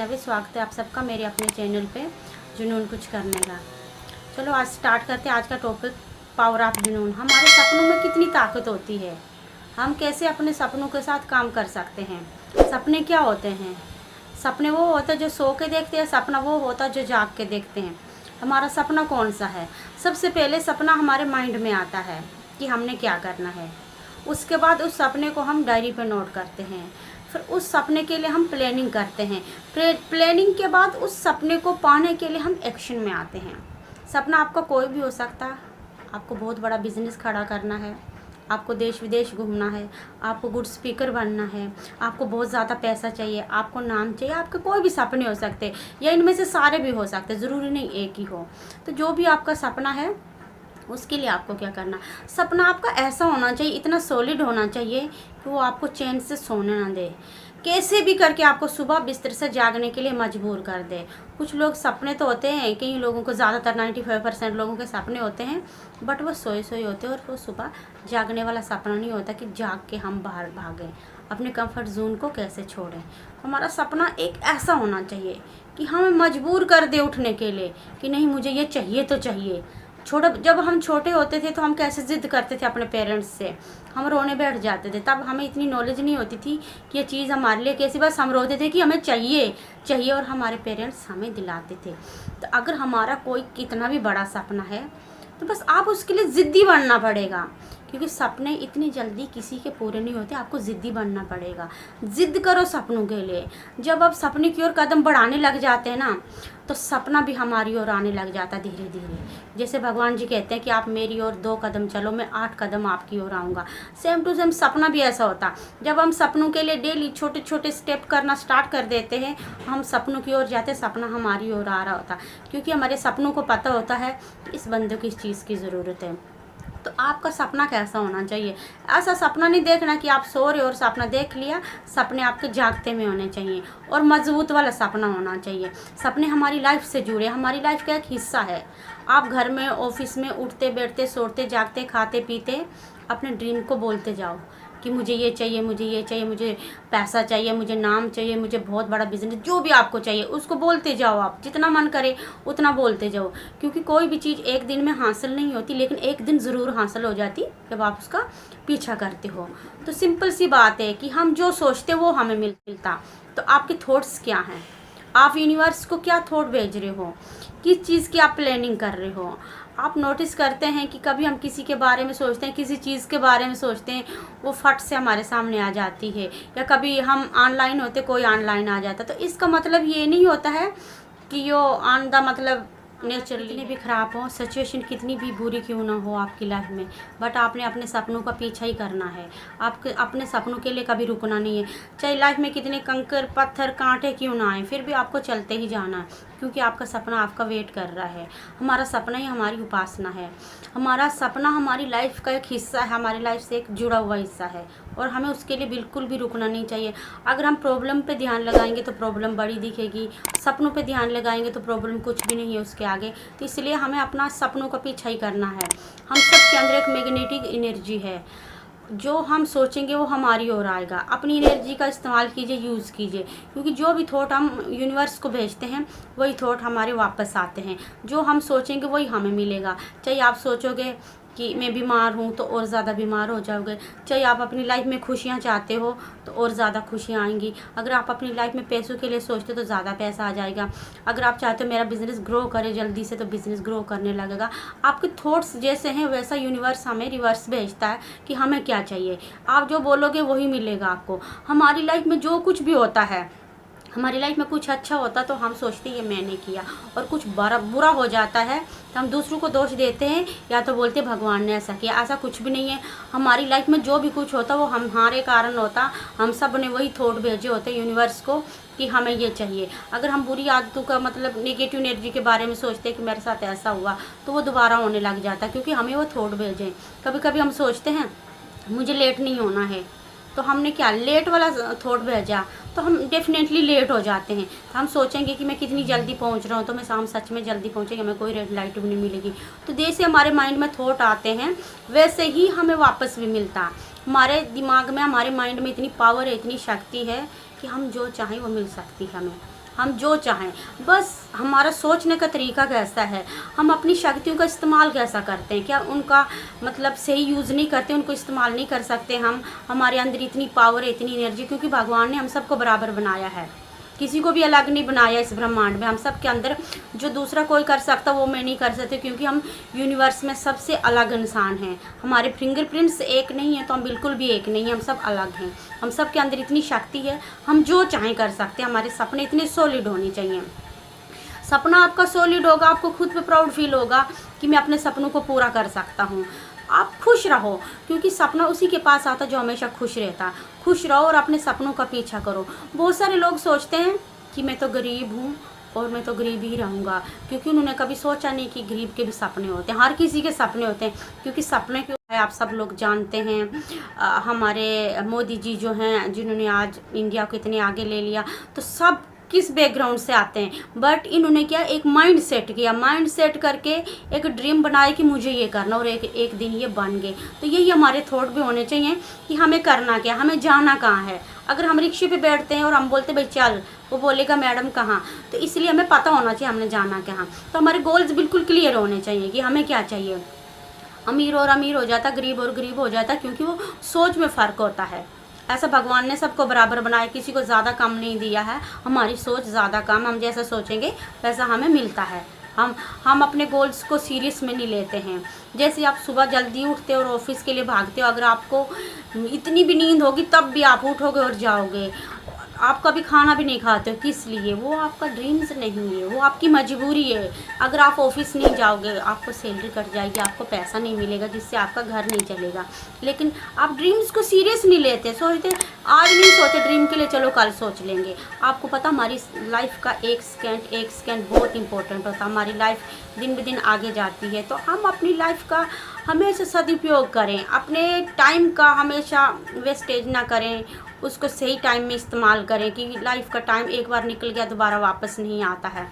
नवी स्वागत है आप सबका मेरे अपने चैनल पे जुनून कुछ करने का। चलो आज स्टार्ट करते हैं आज का टॉपिक, पावर ऑफ जुनून। हमारे सपनों में कितनी ताकत होती है, हम कैसे अपने सपनों के साथ काम कर सकते हैं। सपने क्या होते हैं? सपने वो होते हैं जो सो के देखते हैं, सपना वो होता है जो जाग के देखते हैं। हमारा सपना कौन सा है? सबसे पहले सपना हमारे माइंड में आता है कि हमने क्या करना है। उसके बाद उस सपने को हम डायरी पर नोट करते हैं, फिर उस सपने के लिए हम प्लानिंग करते हैं। प्लानिंग के बाद उस सपने को पाने के लिए हम एक्शन में आते हैं। सपना आपका कोई भी हो सकता है। आपको बहुत बड़ा बिजनेस खड़ा करना है, आपको देश विदेश घूमना है, आपको गुड स्पीकर बनना है, आपको बहुत ज़्यादा पैसा चाहिए, आपको नाम चाहिए, आपके कोई भी सपने हो सकते हैं या इनमें से सारे भी हो सकते हैं, ज़रूरी नहीं एक ही हो। तो जो भी आपका सपना है उसके लिए आपको क्या करना, सपना आपका ऐसा होना चाहिए, इतना सॉलिड होना चाहिए कि वो आपको चैन से सोने ना दे, कैसे भी करके आपको सुबह बिस्तर से जागने के लिए मजबूर कर दे। कुछ लोग सपने तो होते हैं, कई लोगों को ज़्यादातर 95% लोगों के सपने होते हैं, बट वो सोए सोए होते हैं और वो सुबह जागने वाला सपना नहीं होता कि जाग के हम बाहर भागें, अपने कंफर्ट जोन को कैसे छोड़ें। हमारा सपना एक ऐसा होना चाहिए कि हमें मजबूर कर दे उठने के लिए कि नहीं मुझे ये चाहिए तो चाहिए। जब हम छोटे होते थे तो हम कैसे ज़िद करते थे अपने पेरेंट्स से, हम रोने बैठ जाते थे। तब हमें इतनी नॉलेज नहीं होती थी कि ये चीज़ हमारे लिए कैसी, बस हम रोते थे कि हमें चाहिए चाहिए और हमारे पेरेंट्स हमें दिलाते थे। तो अगर हमारा कोई कितना भी बड़ा सपना है तो बस आप उसके लिए ज़िद्दी बनना पड़ेगा, क्योंकि सपने इतनी जल्दी किसी के पूरे नहीं होते। आपको ज़िद्दी बनना पड़ेगा, ज़िद्द करो सपनों के लिए। जब आप सपने की ओर कदम बढ़ाने लग जाते हैं ना, तो सपना भी हमारी ओर आने लग जाता है धीरे धीरे। जैसे भगवान जी कहते हैं कि आप मेरी ओर 2 कदम चलो, मैं 8 कदम आपकी ओर आऊँगा। सेम टू सेम सपना भी ऐसा होता। जब हम सपनों के लिए डेली छोटे छोटे स्टेप करना स्टार्ट कर देते हैं, हम सपनों की ओर जाते, सपना हमारी ओर आ रहा होता, क्योंकि हमारे सपनों को पता होता है कि इस बंदे को इस चीज़ की ज़रूरत है। तो आपका सपना कैसा होना चाहिए? ऐसा सपना नहीं देखना कि आप सो रहे हो और सपना देख लिया। सपने आपके जागते में होने चाहिए और मजबूत वाला सपना होना चाहिए। सपने हमारी लाइफ से जुड़े, हमारी लाइफ का एक हिस्सा है। आप घर में, ऑफिस में उठते बैठते, सोते जागते, खाते पीते अपने ड्रीम को बोलते जाओ कि मुझे ये चाहिए, मुझे ये चाहिए, मुझे पैसा चाहिए, मुझे नाम चाहिए, मुझे बहुत बड़ा बिजनेस, जो भी आपको चाहिए उसको बोलते जाओ। आप जितना मन करे उतना बोलते जाओ, क्योंकि कोई भी चीज़ एक दिन में हासिल नहीं होती, लेकिन एक दिन ज़रूर हासिल हो जाती जब आप उसका पीछा करते हो। तो सिंपल सी बात है कि हम जो सोचते वो हमें मिलता। तो आपके थॉट्स क्या हैं? आप यूनिवर्स को क्या थॉट भेज रहे हो? किस चीज़ की आप प्लानिंग कर रहे हो? आप नोटिस करते हैं कि कभी हम किसी के बारे में सोचते हैं, किसी चीज़ के बारे में सोचते हैं, वो फट से हमारे सामने आ जाती है। या कभी हम ऑनलाइन होते, कोई ऑनलाइन आ जाता। तो इसका मतलब ये नहीं होता है कि यो ऑन द मतलब नेचुरली कितनी भी ख़राब हो, सिचुएशन कितनी भी बुरी क्यों ना हो आपकी लाइफ में, बट आपने अपने सपनों का पीछा ही करना है। आपके अपने सपनों के लिए कभी रुकना नहीं है। चाहे लाइफ में कितने कंकर पत्थर कांटे क्यों ना आए, फिर भी आपको चलते ही जाना है, क्योंकि आपका सपना आपका वेट कर रहा है। हमारा सपना ही हमारी उपासना है। हमारा सपना हमारी लाइफ का एक हिस्सा है, हमारी लाइफ से एक जुड़ा हुआ हिस्सा है, और हमें उसके लिए बिल्कुल भी रुकना नहीं चाहिए। अगर हम प्रॉब्लम पे ध्यान लगाएंगे तो प्रॉब्लम बड़ी दिखेगी, सपनों पे ध्यान लगाएंगे तो प्रॉब्लम कुछ भी नहीं है उसके आगे। तो इसलिए हमें अपना सपनों का पीछा ही करना है। हम सब के अंदर एक मैग्नेटिक एनर्जी है, जो हम सोचेंगे वो हमारी ओर आएगा। अपनी एनर्जी का इस्तेमाल कीजिए, यूज़ कीजिए, क्योंकि जो भी थॉट हम यूनिवर्स को भेजते हैं वही थॉट हमारे वापस आते हैं। जो हम सोचेंगे वही हमें मिलेगा। चाहे आप सोचोगे कि मैं बीमार हूँ तो और ज़्यादा बीमार हो जाओगे। चाहे आप अपनी लाइफ में खुशियाँ चाहते हो तो और ज़्यादा खुशियाँ आएंगी। अगर आप अपनी लाइफ में पैसों के लिए सोचते हो तो ज़्यादा पैसा आ जाएगा। अगर आप चाहते हो मेरा बिज़नेस ग्रो करे जल्दी से, तो बिज़नेस ग्रो करने लगेगा। आपके थॉट्स जैसे हैं वैसा यूनिवर्स हमें रिवर्स भेजता है कि हमें क्या चाहिए। आप जो बोलोगे वही मिलेगा आपको। हमारी लाइफ में जो कुछ भी होता है, हमारी लाइफ में कुछ अच्छा होता तो हम सोचते ये मैंने किया, और कुछ बुरा हो जाता है तो हम दूसरों को दोष देते हैं या तो बोलते भगवान ने ऐसा किया। ऐसा कुछ भी नहीं है। हमारी लाइफ में जो भी कुछ होता वो हमारे कारण होता। हम सब ने वही थॉट भेजे होते यूनिवर्स को कि हमें ये चाहिए। अगर हम बुरी आदतों का मतलब नेगेटिव एनर्जी के बारे में सोचते हैं कि मेरे साथ ऐसा हुआ, तो वो दोबारा होने लग जाता, क्योंकि हमें वो थॉट भेजे। कभी कभी हम सोचते हैं मुझे लेट नहीं होना है, तो हमने क्या लेट वाला थॉट भेजा, तो हम डेफिनेटली लेट हो जाते हैं। तो हम सोचेंगे कि मैं कितनी जल्दी पहुंच रहा हूं, तो मैं शाम सच में जल्दी पहुंचेंगे, हमें कोई रेड लाइट भी नहीं मिलेगी। तो जैसे हमारे माइंड में थॉट आते हैं वैसे ही हमें वापस भी मिलता। हमारे दिमाग में, हमारे माइंड में इतनी पावर है, इतनी शक्ति है कि हम जो चाहें वो मिल सकती है हमें। हम जो चाहें, बस हमारा सोचने का तरीका कैसा है, हम अपनी शक्तियों का इस्तेमाल कैसा करते हैं, क्या उनका मतलब सही यूज़ नहीं करते, उनको इस्तेमाल नहीं कर सकते हम। हमारे अंदर इतनी पावर है, इतनी एनर्जी, क्योंकि भगवान ने हम सबको बराबर बनाया है, किसी को भी अलग नहीं बनाया इस ब्रह्मांड में। हम सब के अंदर जो दूसरा कोई कर सकता वो मैं नहीं कर सकती, क्योंकि हम यूनिवर्स में सबसे अलग इंसान हैं। हमारे फिंगरप्रिंट्स एक नहीं है तो हम बिल्कुल भी एक नहीं हैं, हम सब अलग हैं। हम सब के अंदर इतनी शक्ति है, हम जो चाहें कर सकते हैं। हमारे सपने इतने सॉलिड होने चाहिए। सपना आपका सॉलिड होगा, आपको खुद पे प्राउड फील होगा कि मैं अपने सपनों को पूरा कर सकता हूँ। आप खुश रहो, क्योंकि सपना उसी के पास आता जो हमेशा खुश रहता। खुश रहो और अपने सपनों का पीछा करो। बहुत सारे लोग सोचते हैं कि मैं तो गरीब हूँ और मैं तो गरीब ही रहूँगा, क्योंकि उन्होंने कभी सोचा नहीं कि गरीब के भी सपने होते हैं। हर किसी के सपने होते हैं, क्योंकि सपने क्यों है आप सब लोग जानते हैं। हमारे मोदी जी जो हैं, जिन्होंने आज इंडिया को इतने आगे ले लिया, तो सब किस बैकग्राउंड से आते हैं, बट इन्होंने क्या एक माइंड सेट किया, माइंड सेट करके एक ड्रीम बनाया कि मुझे ये करना, और एक दिन ये बन गए। तो यही हमारे थॉट भी होने चाहिए कि हमें करना क्या, हमें जाना कहाँ है। अगर हम रिक्शे पे बैठते हैं और हम बोलते भाई चल, वो बोलेगा मैडम कहाँ, तो इसलिए हमें पता होना चाहिए हमने जाना कहाँ। तो हमारे गोल्स बिल्कुल क्लियर होने चाहिए कि हमें क्या चाहिए। अमीर और अमीर हो जाता, गरीब और गरीब हो जाता, क्योंकि वो सोच में फ़र्क होता है। ऐसा भगवान ने सबको बराबर बनाया, किसी को ज़्यादा कम नहीं दिया है। हमारी सोच ज़्यादा कम, हम जैसा सोचेंगे वैसा हमें मिलता है। हम अपने गोल्स को सीरियस में नहीं लेते हैं। जैसे आप सुबह जल्दी उठते हो और ऑफिस के लिए भागते हो, अगर आपको इतनी भी नींद होगी तब भी आप उठोगे और जाओगे। आप कभी खाना भी नहीं खाते हो, किस लिए? वो आपका ड्रीम्स नहीं है, वो आपकी मजबूरी है। अगर आप ऑफिस नहीं जाओगे, आपको सैलरी कट जाएगी, आपको पैसा नहीं मिलेगा, जिससे आपका घर नहीं चलेगा। लेकिन आप ड्रीम्स को सीरियस नहीं लेते, सोचते आज नहीं सोचे ड्रीम के लिए, चलो कल सोच लेंगे। आपको पता हमारी लाइफ का एक सेकेंड बहुत इंपॉर्टेंट होता है। हमारी लाइफ दिन ब दिन आगे जाती है, तो हम अपनी लाइफ का हमेशा सदुपयोग करें, अपने टाइम का हमेशा वेस्टेज ना करें, उसको सही टाइम में इस्तेमाल करें, कि लाइफ का टाइम एक बार निकल गया दोबारा वापस नहीं आता है।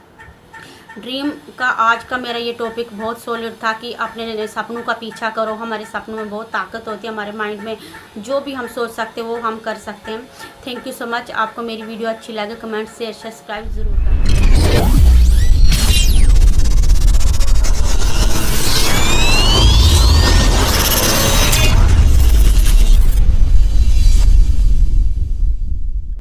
ड्रीम का आज का मेरा ये टॉपिक बहुत सॉलिड था कि अपने सपनों का पीछा करो। हमारे सपनों में बहुत ताकत होती है, हमारे माइंड में जो भी हम सोच सकते हैं वो हम कर सकते हैं। Thank you so much. आपको मेरी वीडियो अच्छी लगे, कमेंट शेयर सब्सक्राइब जरूर।